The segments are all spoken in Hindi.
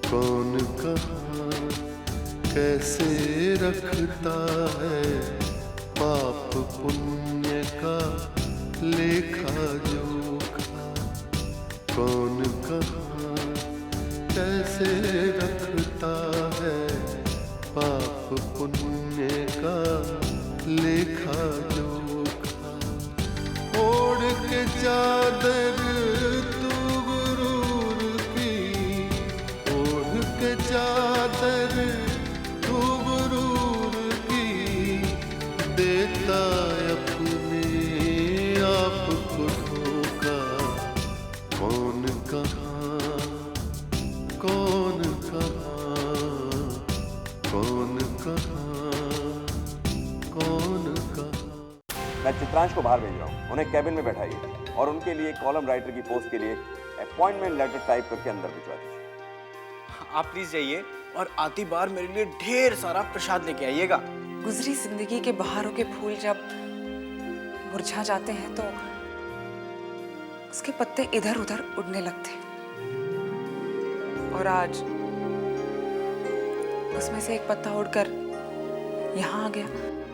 कौन कहाँ कैसे रखता है पाप पुण्य का लेखा जोखा। कौन कहाँ कैसे रखता है पाप पुण्य का लेखा जोखा। ओढ़ के चादर तू गुरूर की, ओढ़ के चादर तू गुरूर की, देता अपने आप को धोखा। कौन कहाँ कौन कहाँ कौन कहाँ कौन कहाँ। मैं चित्रांश को बाहर भेज रहा हूँ, उन्हें कैबिन में बैठाइए और उनके लिए कॉलम राइटर की पोस्ट के लिए अपॉइंटमेंट लेटर टाइप करके अंदर भिजवा दीजिए। आप प्लीज जाइए और आती बार मेरे लिए ढेर सारा प्रसाद लेके आइएगा। गुजरी जिंदगी के बहारों के फूल जब मुरझा जाते हैं तो उसके पत्ते इधर उधर उड़ने लगते हैं, और आज उसमें से एक पत्ता उड़कर यहाँ आ गया।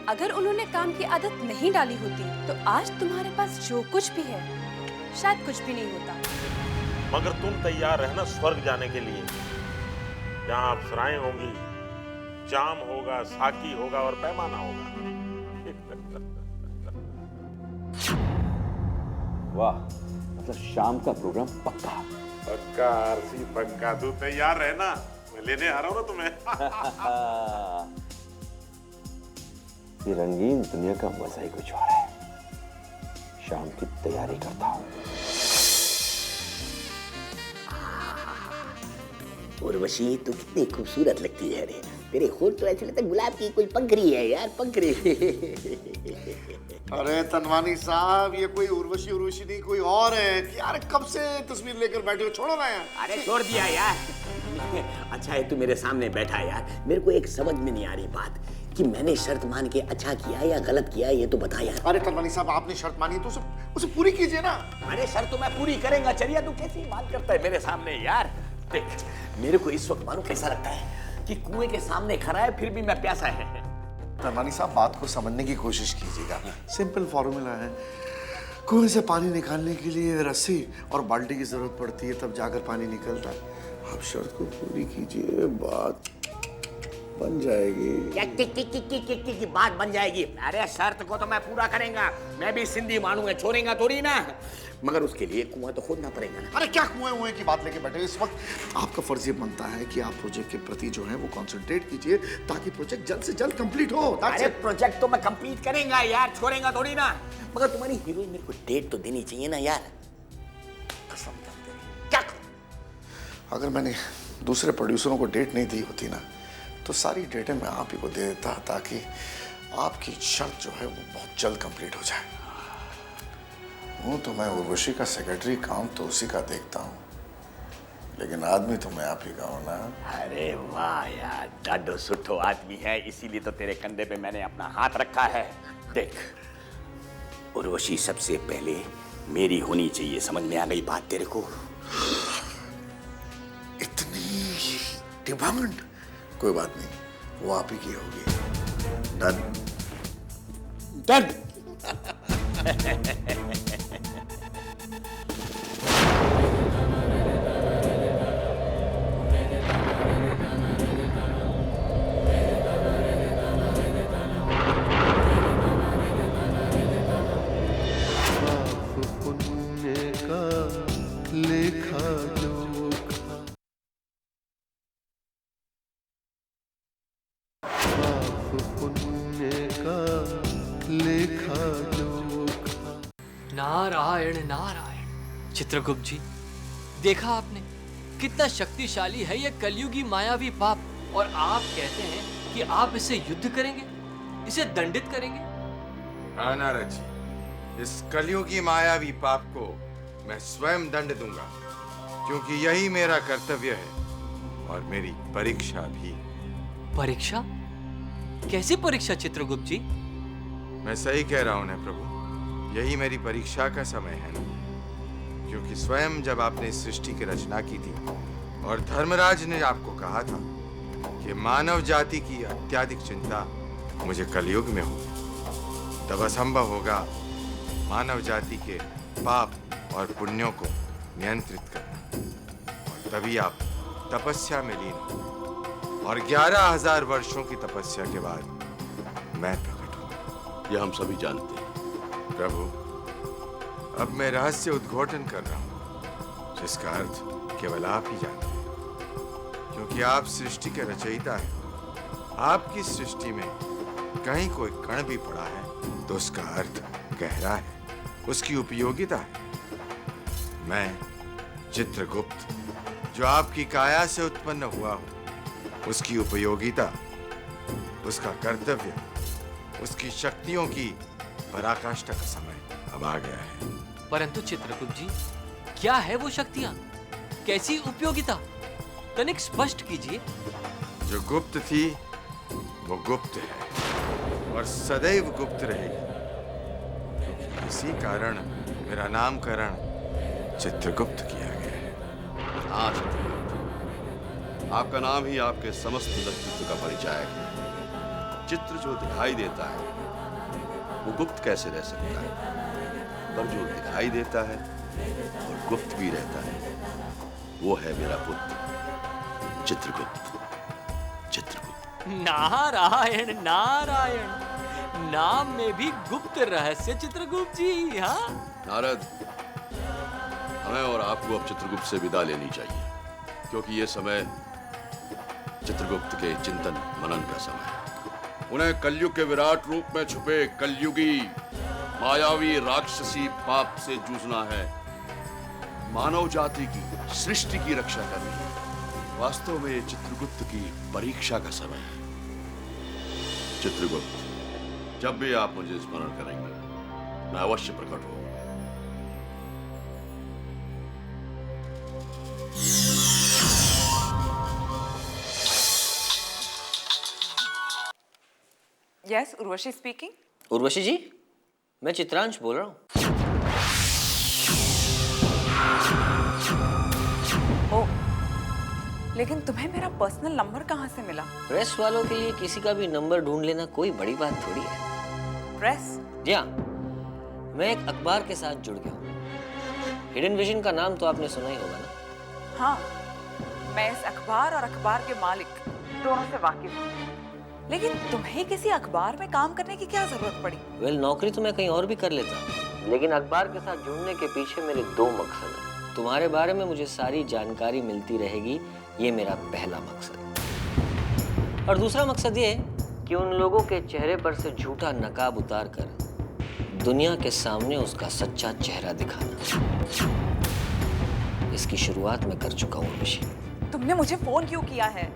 अगर उन्होंने काम की आदत नहीं डाली होती तो आज तुम्हारे पास जो कुछ भी है शायद कुछ भी नहीं होता। मगर तुम तैयार रहना स्वर्ग जाने के लिए, जहाँ अप्सराएं होंगी, जाम होगा, साकी होगा और पैमाना होगा। वाह, मतलब शाम का प्रोग्राम पक्का। पक्का आरसी पक्का, तू तैयार रहना, मैं लेने आ रहा हूँ ना तुम्हें। ये रंगीन दुनिया का मजा ही कुछ और है। शाम की तैयारी करता हूँ। उर्वशी तू कितनी खूबसूरत लगती है रे। तेरे होठ तो ऐसे लगता है गुलाब की कोई पंखड़ी है यार, पंखड़ी। अरे तनवानी साहब, ये कोई उर्वशी नहीं कोई और है यार। कब से तस्वीर लेकर बैठे हो, छोड़ो ना यार। अरे छोड़ दिया यार। अच्छा है तू मेरे सामने बैठा यार। मेरे को एक समझ में नहीं आ रही बात कि मैंने शर्त मान के अच्छा किया या गलत किया, ये तो बता यार। अरे तनवानी साहब, आपने शर्त मानी तो उसे पूरी कीजिए ना। अरे शर्त तो मैं पूरी करेंगा। चलिए तू कैसी बात करता है मेरे सामने यार। देख, मेरे को इस वक्त मालूम कैसा लगता है कि कुएं के सामने खड़ा है फिर भी मैं प्यासा है। तनवानी साहब, बात को समझने की कोशिश कीजिएगा। सिंपल फॉर्मूला है। कुएं से पानी निकालने के लिए रस्सी और बाल्टी की जरूरत पड़ती है, तब जाकर पानी निकलता है। आप शर्त को पूरी कीजिए, बात बन जाएगी। क्या की बात बन जाएगी? अरे शर्त को तो मैं पूरा करेंगा। मैं भी सिंधी मानूंगा, छोड़ेगा थोड़ी ना। मगर उसके लिए कुआं तो खोदना पड़ेगा ना। अरे क्या कुएं की बात लेके बैठे? इस वक्त आपका फर्ज ये बनता है कि आप प्रोजेक्ट के प्रति जो है वो कंसंट्रेट कीजिए, ताकि प्रोजेक्ट जल्द से जल्द कंप्लीट हो। अरे प्रोजेक्ट तो मैं कंप्लीट करेंगा यार, छोड़ेगा थोड़ी ना। मगर तुम्हारी हीरोइन मेरे को डेट तो देनी चाहिए ना यार। कसम क्या करूं? अगर मैंने दूसरे प्रोड्यूसरों को डेट नहीं दी होती ना, तो सारी डेटें मैं आप ही को दे देता, ताकि आपकी शर्त जो है वो बहुत जल्द कंप्लीट हो जाए। हूँ तो मैं उर्वशी का सेक्रेटरी, काम तो उसी का देखता हूँ, लेकिन आदमी तो मैं आप ही का हूँ ना। अरे वाह यार, डाडो सुठो आदमी है, इसीलिए तो तेरे कंधे पे मैंने अपना हाथ रखा है। देख, उर्वशी सबसे पहले मेरी होनी चाहिए। समझ में आ गई बात तेरे को? इतनी डिमांड? कोई बात नहीं, वो आप ही की होगी। Done done. पुण्य का लेखा जोखा। पुण्य का लेखा जोखा। नारायण नारायण। चित्रगुप्त जी, देखा आपने कितना शक्तिशाली है ये कलयुगी मायावी पाप, और आप कहते हैं कि आप इसे युद्ध करेंगे, इसे दंडित करेंगे। हाँ नारद जी, इस कलयुगी मायावी पाप को मैं स्वयं दंड दूंगा, क्योंकि यही मेरा कर्तव्य है और मेरी परीक्षा भी। परीक्षा? कैसी परीक्षा चित्रगुप्त जी? मैं सही कह रहा हूं ना प्रभु, यही मेरी परीक्षा का समय है ना, क्योंकि स्वयं जब आपने इस सृष्टि की रचना की थी और धर्मराज ने आपको कहा था कि मानव जाति की अत्यधिक चिंता मुझे कलयुग में हो, तब असंभव होगा मानव जाति के पाप और पुण्यों को नियंत्रित करना। तभी आप तपस्या में लीन हो और 11,000 वर्षों की तपस्या के बाद मैं प्रकट हूं। यह हम सभी जानते हैं प्रभु। अब मैं रहस्य उद्घाटन कर रहा हूं, जिसका अर्थ केवल आप ही जानते हैं, क्योंकि आप सृष्टि के रचयिता हैं। आपकी सृष्टि में कहीं कोई कण भी पड़ा है तो उसका अर्थ गहरा है, उसकी उपयोगिता है। मैं चित्रगुप्त, जो आपकी काया से उत्पन्न हुआ हूं, उसकी उपयोगिता, उसका कर्तव्य, उसकी शक्तियों की पराकाष्ठा का समय अब आ गया है। परंतु चित्रगुप्त जी, क्या है वो शक्तियां? कैसी उपयोगिता? तनिक स्पष्ट कीजिए। जो गुप्त थी वो गुप्त है और सदैव गुप्त रहेगी, क्योंकि इसी कारण मेरा नामकरण चित्रगुप्त किया गया है। हाँ चित्रगुप्त, आपका नाम ही आपके समस्त व्यक्तित्व का परिचायक है। चित्र जो दिखाई देता है वो गुप्त कैसे रह सकता है, पर जो दिखाई देता है और गुप्त भी रहता है वो है मेरा पुत्र चित्रगुप्त। चित्रगुप्त। नारायण नारायण, नाम में भी गुप्त रहस्य चित्रगुप्त जी। हाँ नारद, हमें और आपको अब चित्रगुप्त से विदा लेनी चाहिए, क्योंकि ये समय चित्रगुप्त के चिंतन मनन का समय है। उन्हें कलयुग के विराट रूप में छुपे कलयुगी मायावी राक्षसी पाप से जूझना है, मानव जाति की सृष्टि की रक्षा करनी है। वास्तव में ये चित्रगुप्त की परीक्षा का समय है। चित्रगुप्त, जब भी आप मुझे स्मरण करेंगे मैं अवश्य प्रकट होऊंगा। Yes, Urvashi speaking. उर्वशी जी, मैं चित्रांश बोल रहा हूँ। ओ, लेकिन तुम्हें मेरा पर्सनल नंबर कहाँ से मिला? प्रेस वालों के लिए किसी का भी नंबर ढूंढ लेना कोई बड़ी बात थोड़ी है। प्रेस? जी हाँ, मैं एक अखबार के साथ जुड़ गया हूँ। हिडन विजन का नाम तो आपने सुना ही होगा ना? हाँ, मैं इस अखबार और अखबार के मालिक दोनों से वाकिफ हूँ। लेकिन तुम्हें किसी अखबार में काम करने की क्या जरूरत पड़ी? वेल, नौकरी तो मैं कहीं और भी कर लेता, लेकिन अखबार के साथ जुड़ने के पीछे मेरे दो मकसद हैं। तुम्हारे बारे में मुझे सारी जानकारी मिलती रहेगी, ये मेरा पहला मकसद। और दूसरा मकसद ये कि उन लोगों के चेहरे पर से झूठा नकाब उतार कर दुनिया के सामने उसका सच्चा चेहरा दिखाना। इसकी शुरुआत मैं कर चुका हूँ ऋषि। तुमने मुझे फोन क्यों किया है?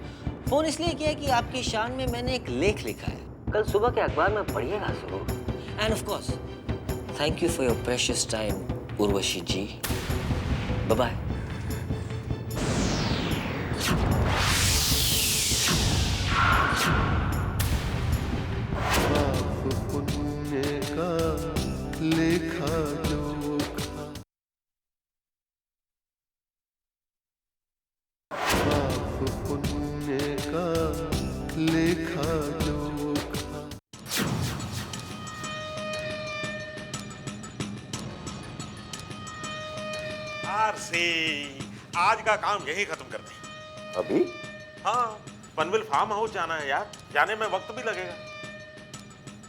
फोन इसलिए किया कि आपकी शान में मैंने एक लेख लिखा है, कल सुबह के अखबार में पढ़िएगा जरूर। And of course, thank you for your precious time Urvashi ji. Bye bye. पाप पुण्य का लेखा जोखा, पाप पुण्य का लेखा जोखा। आरसी, आज का काम यही खत्म कर दे। अभी? हाँ, पनवेल फार्म हाउस जाना है यार, जाने में वक्त भी लगेगा।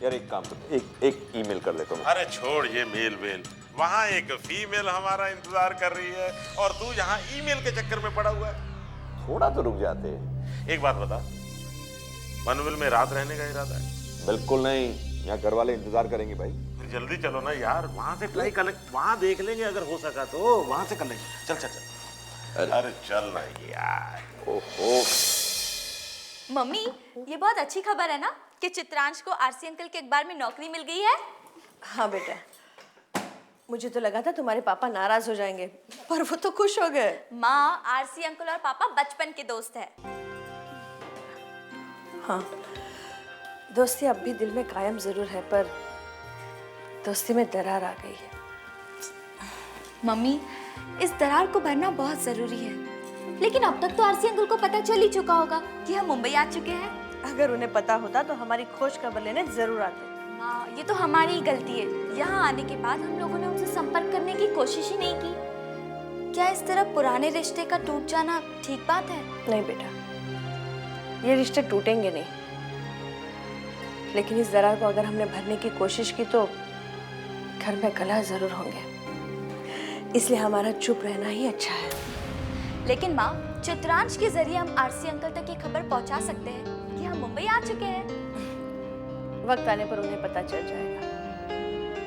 यार एक काम कर, एक ईमेल कर देता हूँ। अरे छोड़ ये मेल वेल, वहाँ एक फीमेल हमारा इंतजार कर रही है और तू यहाँ ईमेल के चक्कर में पड़ा हुआ है। थोड़ा तो रुक जाते। एक बात बता, पनवेल में रात रहने का इरादा है? बिल्कुल नहीं, यहाँ घर वाले इंतजार करेंगे भाई। फिर जल्दी चलो ना यार, वहाँ से ट्राई कलेक्ट, वहाँ देख लेंगे अगर हो सका तो वहाँ से कर लेंगे। चल चल चल। अरे चल ना यार। ओहो। मम्मी, ये बहुत अच्छी खबर है ना कि चित्रांश को आरसी अंकल के अखबार में नौकरी मिल गई है। हाँ बेटा, मुझे तो लगा था तुम्हारे पापा नाराज हो जाएंगे, पर वो तो खुश हो गए। माँ, आरसी अंकल और पापा बचपन के दोस्त हैं। हाँ, दोस्ती अब भी दिल में कायम जरूर है, पर दोस्ती में दरार आ गई है। मम्मी, इस दरार को भरना बहुत जरूरी है। लेकिन अब तक तो आरसी अंकल को पता चल ही चुका होगा कि हम मुंबई आ चुके हैं। अगर उन्हें पता होता तो हमारी खोज खबर लेने जरूर आते। माँ, ये तो हमारी ही गलती है। यहाँ आने के बाद हम लोगों ने उनसे संपर्क करने की कोशिश ही नहीं की। क्या इस तरह पुराने रिश्ते का टूट जाना ठीक बात है? नहीं बेटा, ये रिश्ते टूटेंगे नहीं, लेकिन इस दरार को अगर हमने भरने की कोशिश की तो घर में कलह जरूर होंगे। इसलिए हमारा चुप रहना ही अच्छा है। लेकिन माँ, चित्रांश के जरिए हम आरसी अंकल तक ये खबर पहुँचा सकते हैं कि हम मुंबई आ चुके हैं। वक्त आने पर उन्हें पता चल जाएगा।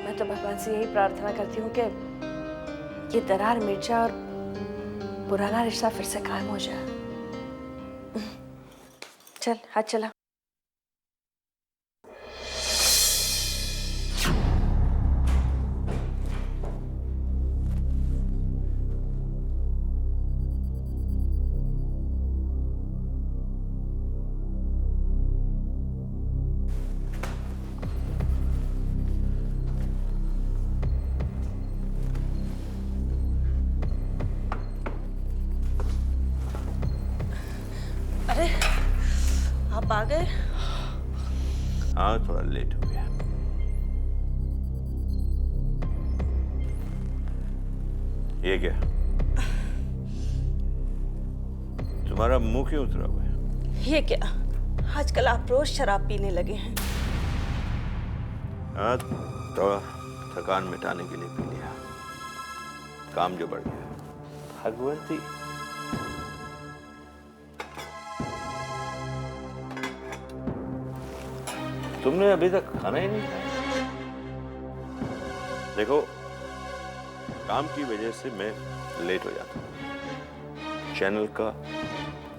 मैं तो भगवान से यही प्रार्थना करती हूँ कि ये दरार मिट जाए और पुराना रिश्ता फिर से कायम हो जाए। चल, हाथ चला। अरे, आप आ गए? हाँ, थोड़ा लेट हो गया। ये क्या? तुम्हारा मुंह क्यों उतरा हुआ है? ये क्या? आजकल आप रोज शराब पीने लगे हैं। हाँ, थोड़ा थकान मिटाने के लिए पी लिया। काम जो बढ़ गया। भगवती, तुमने अभी तक खाना ही नहीं खाया। देखो, काम की वजह से मैं लेट हो जाता हूँ। चैनल का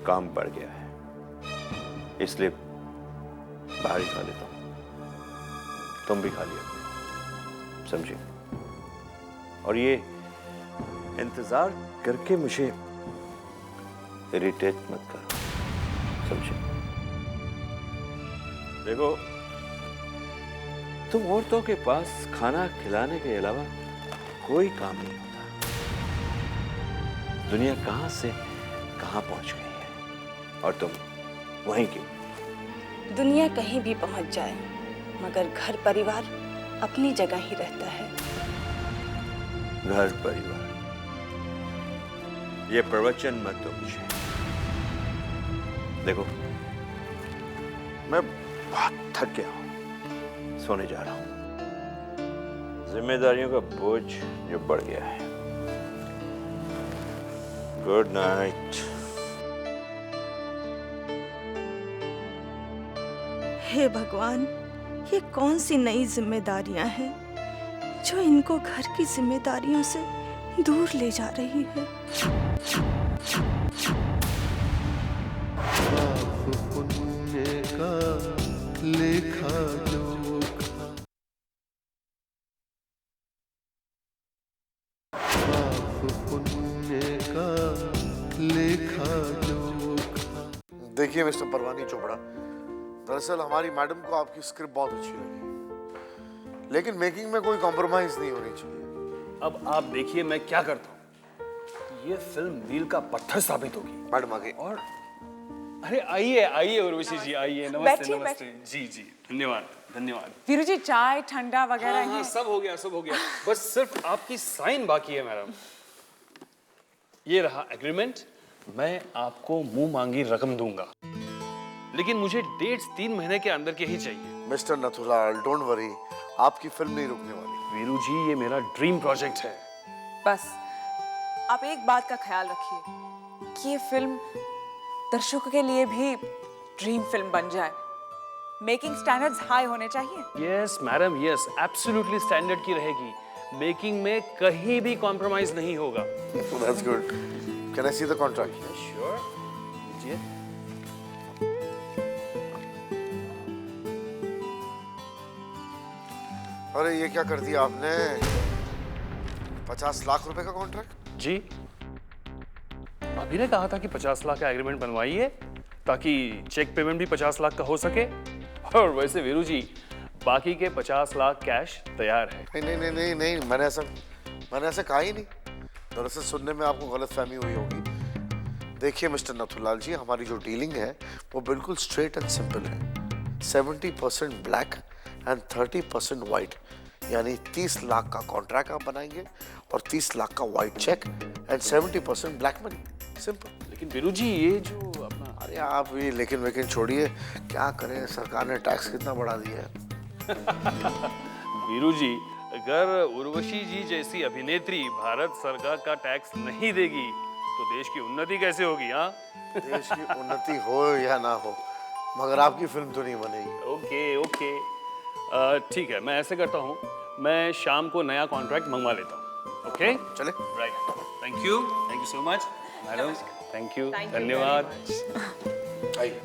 काम बढ़ गया है, इसलिए बाहर ही खा लेता हूँ। तुम भी खा लिया, समझे? और ये इंतजार करके मुझे इरिटेट मत करो, समझे? देखो, तुम औरतों के पास खाना खिलाने के अलावा कोई काम नहीं होता। दुनिया कहां से कहां पहुंच गई है और तुम वहीं की। दुनिया कहीं भी पहुंच जाए, मगर घर परिवार अपनी जगह ही रहता है। घर परिवार, ये प्रवचन मत दो मुझे। देखो, मैं बहुत थक गया हूं, सोने जा रहा हूं। जिम्मेदारियों का बोझ जो बढ़ गया है। Good night. हे भगवान, ये कौन सी नई जिम्मेदारियां हैं जो इनको घर की जिम्मेदारियों से दूर ले जा रही है। पाप पुण्य का लेखा जोखा, पाप पुण्य का लेखा जोखा। देखिए मिस्टर परवानी चोपड़ा, दरअसल हमारी मैडम को आपकी स्क्रिप्ट बहुत अच्छी लगी, लेकिन मेकिंग में कोई कॉम्प्रोमाइज नहीं होनी चाहिए। अब आप देखिए मैं क्या करता हूँ। ये फिल्म मील का पत्थर साबित होगी। मैडम आगे। और अरे आइए आइए उर्वशी जी, आइए। नमस्ते बैठिए, नमस्ते। जी जी, धन्यवाद धन्यवाद। वीरू जी, चाय ठंडा वगैरह हाँ, है? सब हो गया सब हो गया। बस सिर्फ आपकी साइन बाकी है मैडम। ये रहा एग्रीमेंट। मैं आपको मुंह मांगी रकम दूंगा, लेकिन मुझे डेट्स 3 महीने के अंदर के ही चाहिए। मिस्टर नथुलाल, डोंट वरी, आपकी फिल्म नहीं रुकने वाली। वीरू जी, ये मेरा ड्रीम प्रोजेक्ट है। बस आप एक बात का ख्याल रखिए कि ये फिल्म दर्शकों के लिए भी ड्रीम फिल्म बन जाए। मेकिंग स्टैंडर्ड्स हाई होने चाहिए। Yes madam, yes, absolutely standard की रहेगी। मेकिंग में कहीं भी कॉम्प्रोमाइज नहीं होगा। That's good. Can I see the contract? Sure. लीजिए। अरे ये क्या कर दिया आपने? 50 लाख रुपए का कॉन्ट्रैक्ट? जी, अभी ने कहा था कि 50 लाख का एग्रीमेंट बनवाइए ताकि चेक पेमेंट भी 50 लाख का हो सके और वैसे वीरू जी, बाकी के 50 लाख कैश तैयार है। नहीं नहीं नहीं नहीं नहीं, मैंने ऐसा कहा ही नहीं। दरअसल सुनने में आपको गलतफहमी हुई होगी। देखिए मिस्टर नथुलाल जी, हमारी जो डीलिंग है वो बिल्कुल स्ट्रेट एंड सिंपल है। 70% ब्लैक एंड 30% वाइट, यानी 30 लाख का कॉन्ट्रैक्ट आप बनाएंगे और 30 लाख का white cheque and 70% black money. Simple. लेकिन वीरू जी, ये जो अपना, अरे आप ये लेकिन छोड़िए, क्या करें, सरकार ने टैक्स कितना बढ़ा दिया है। वीरू जी, अगर उर्वशी जी जैसी अभिनेत्री भारत सरकार का टैक्स नहीं देगी तो देश की उन्नति कैसे होगी? हाँ, देश की उन्नति हो या ना हो, मगर आपकी फिल्म तो नहीं बनेगी। ओके ओके, ठीक है, मैं ऐसे करता हूँ, मैं शाम को नया कॉन्ट्रैक्ट मंगवा लेता हूँ। ओके, चले। Right, thank you so much madam, thank you, धन्यवाद। आइए।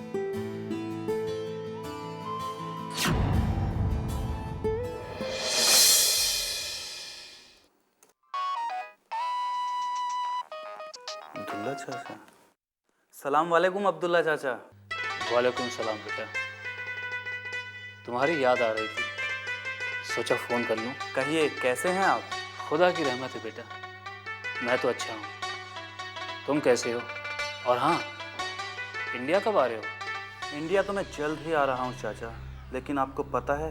अब्दुल्ला चाचा। सलाम वालेकुम अब्दुल्ला चाचा। वालेकुम सलाम बेटा, तुम्हारी याद आ रही थी, सोचा फ़ोन कर लूँ। कहिए, कैसे हैं आप? खुदा की रहमत है बेटा, मैं तो अच्छा हूँ, तुम कैसे हो? और हाँ, इंडिया कब आ रहे हो? इंडिया तो मैं जल्द ही आ रहा हूँ चाचा, लेकिन आपको पता है,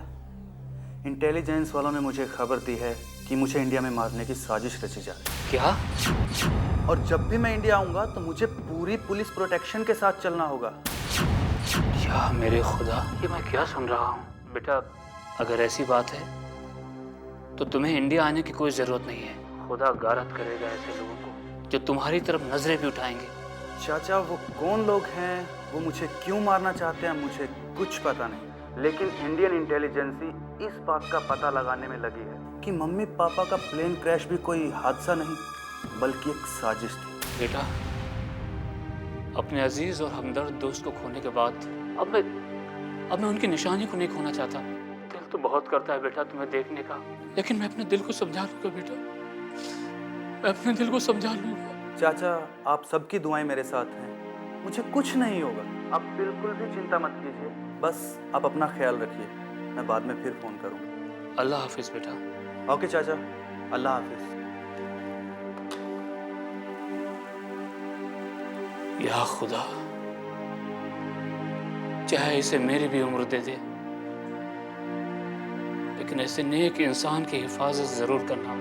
इंटेलिजेंस वालों ने मुझे खबर दी है कि मुझे इंडिया में मारने की साजिश रची जा रही है। क्या? और जब भी मैं इंडिया आऊँगा तो मुझे पूरी पुलिस प्रोटेक्शन के साथ चलना होगा। क्या मेरे खुदा, ये मैं क्या सुन रहा हूँ? बेटा, अगर ऐसी बात है तो तुम्हें इंडिया आने की कोई ज़रूरत नहीं है। खुदा गारत करेगा ऐसे लोगों को जो तुम्हारी तरफ नजरें भी उठाएंगे। चाचा, वो कौन लोग हैं, वो मुझे क्यों मारना चाहते हैं, मुझे कुछ पता नहीं, लेकिन इंडियन इंटेलिजेंसी इस बात का पता लगाने में लगी है कि मम्मी पापा का प्लेन क्रैश भी कोई हादसा नहीं बल्कि एक साजिश थी। बेटा, अपने अजीज और हमदर्द दोस्त को खोने के बाद अब मैं उनकी निशानी को नहीं खोना चाहता। दिल तो बहुत करता है बेटा तुम्हें देखने का, लेकिन मैं अपने दिल को समझा लूंगा बेटा, मैं अपने दिल को समझा लूंगा। चाचा, आप सबकी दुआएं मेरे साथ हैं, मुझे कुछ नहीं होगा, आप बिल्कुल भी चिंता मत कीजिए, बस आप अपना ख्याल रखिए, मैं बाद में फिर फोन करूँगा। अल्लाह हाफिज बेटा। ओके चाचा, अल्लाह हाफिज। या खुदा, चाहे इसे मेरी भी उम्र दे दे, लेकिन ऐसे नेक इंसान की हिफाजत जरूर करना,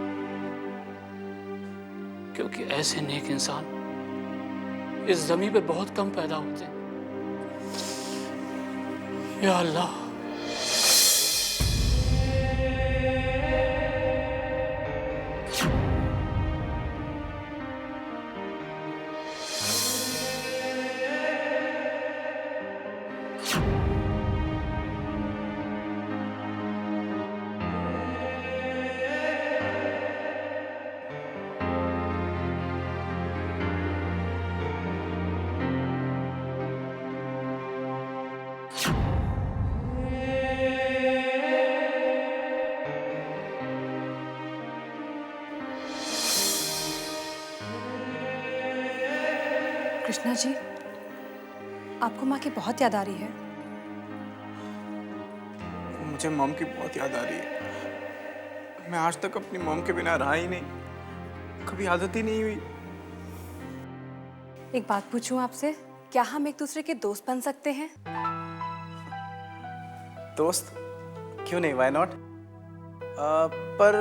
क्योंकि ऐसे नेक इंसान इस जमीन पे बहुत कम पैदा होते हैं। या अल्लाह। कृष्णा जी, आपको माँ की बहुत याद आ रही है? मुझे मॉम की बहुत याद आ रही है। मैं आज तक अपनी मॉम के बिना रहा ही नहीं, कभी आदत ही नहीं हुई। एक बात पूछूं आपसे, क्या हम एक दूसरे के दोस्त बन सकते हैं? दोस्त? क्यों नहीं, व्हाई नॉट? पर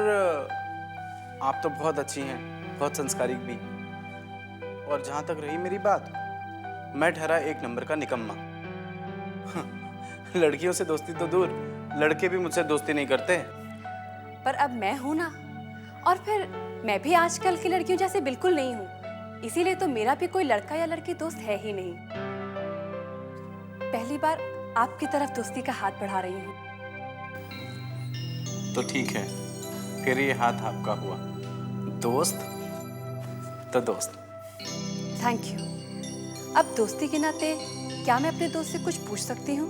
आप तो बहुत अच्छी हैं, बहुत संस्कारिक भी। और जहाँ तक रही मेरी बात, मैं ठहरा एक नंबर का निकम्मा। लड़कियों से दोस्ती तो दूर, लड़के भी मुझसे दोस्ती नहीं करते। पर अब मैं हूं ना, और फिर मैं भी आजकल की लड़कियों जैसे बिल्कुल नहीं हूँ, इसीलिए तो मेरा भी कोई लड़का या लड़की दोस्त है ही नहीं। पहली बार आपकी तरफ दोस्ती का हाथ बढ़ा रही हूँ। तो ठीक है, फिर ये हाथ आपका हुआ। दोस्त तो दोस्त। Thank you. अब दोस्ती के नाते क्या मैं अपने दोस्त से कुछ पूछ सकती हूँ?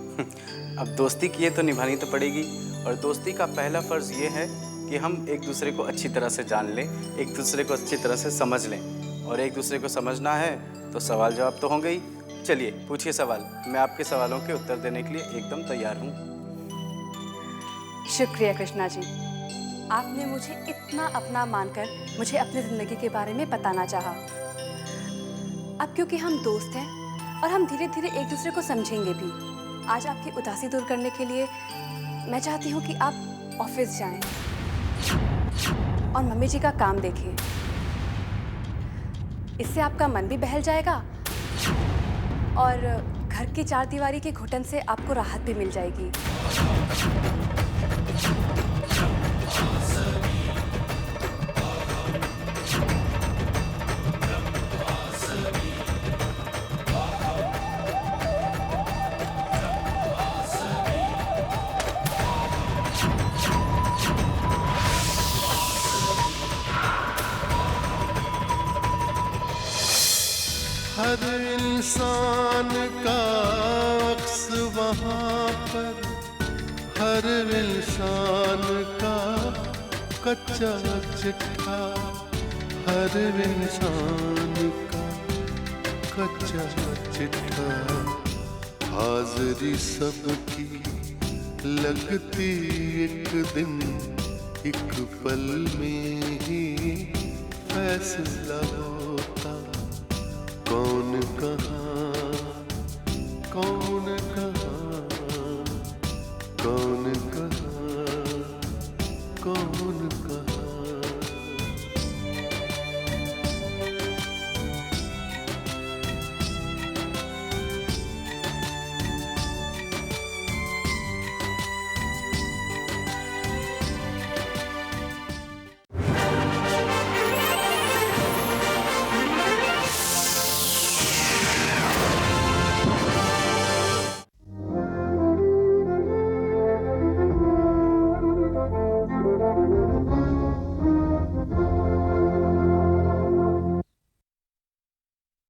अब दोस्ती की है तो निभानी तो पड़ेगी, और दोस्ती का पहला फर्ज ये है कि हम एक दूसरे को अच्छी तरह से जान लें, एक दूसरे को अच्छी तरह से समझ लें, और एक दूसरे को समझना है तो सवाल जवाब तो होंगे ही। चलिए पूछिए सवाल, मैं आपके सवालों के उत्तर देने के लिए एकदम तैयार हूँ। शुक्रिया कृष्णा जी, आपने मुझे इतना अपना मानकर मुझे अपनी ज़िंदगी के बारे में बताना चाहा। अब क्योंकि हम दोस्त हैं और हम धीरे धीरे एक दूसरे को समझेंगे भी, आज आपकी उदासी दूर करने के लिए मैं चाहती हूँ कि आप ऑफिस जाएं और मम्मी जी का काम देखें। इससे आपका मन भी बहल जाएगा और घर की चारदीवारी की घुटन से आपको राहत भी मिल जाएगी। हर इंसान का अक्स वहाँ पर, हर इंसान का कच्चा चिट्ठा, हर इंसान का कच्चा चिट्ठा, हाज़िरी सबकी लगती एक दिन, एक पल में ही फैसला होता। कौन कहाँ, कौन कहाँ, कौन कहाँ, कौन